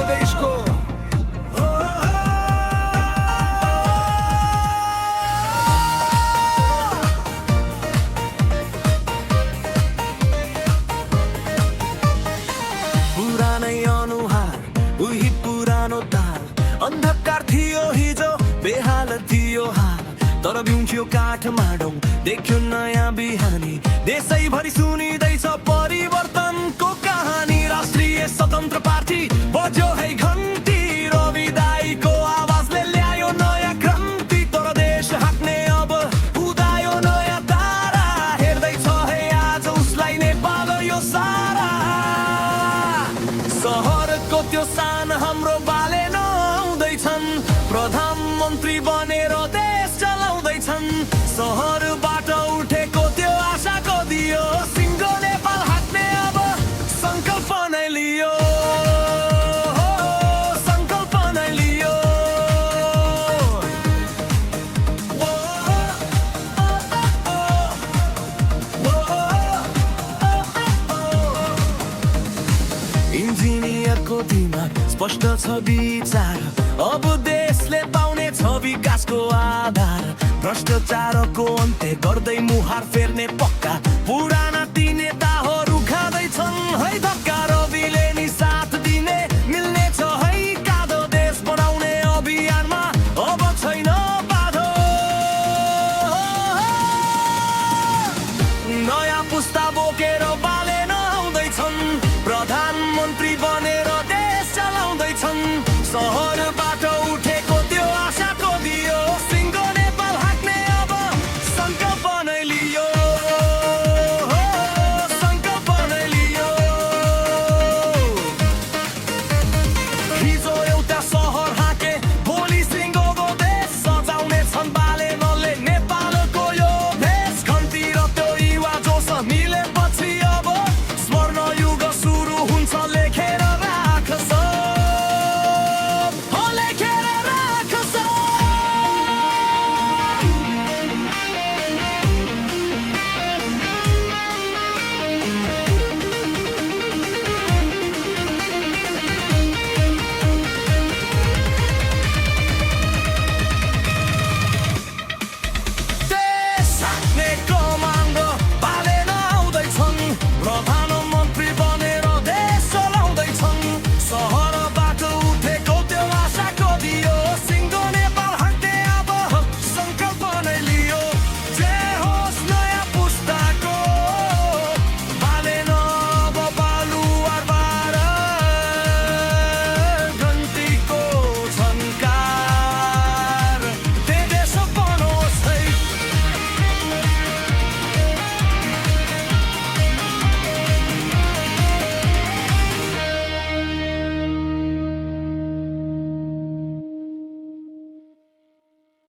देशको। पुरानै अनुहार उही पुरानो ताल, अन्धकार थियो हिजो बेहाल थियो हाल, तर बिउन्थ्यो काठमाडौँ देख्यो नयाँ बिहानी। देशैभरि सुनिँदैछ परिवर्तनको कहानी। राष्ट्रिय स्वतन्त्र पार्टी बज्यो है घन्टी, रवि दाइको आवाजले ल्यायो नयाँ क्रान्ति। तर देश हाँक्ने अब उदायो नयाँ तारा, हेर्दैछ है आज उसलाई नेपाल यो सारा। सहरको त्यो सान हाम्रो बाले नआउँदैछन्, प्रधानमन्त्री बनेर देश चलाउँदैछन्। सहरबाट उठेको त्यो आशाको दियो, सिङ्गो नेपाल हाँक्ने अब सङ्कल्प नै लियो, सङ्कल्प नै लियो। इन्जिनियरको दिमाग स्पष्ट छ विचार, अब देशले पाउने छ विकासको आधार। भ्रष्टाचारको अन्त्य गर्दै मुहार फेर्ने पक्का, पुराना ती नेताहरू खाँदैछन् है धक्का।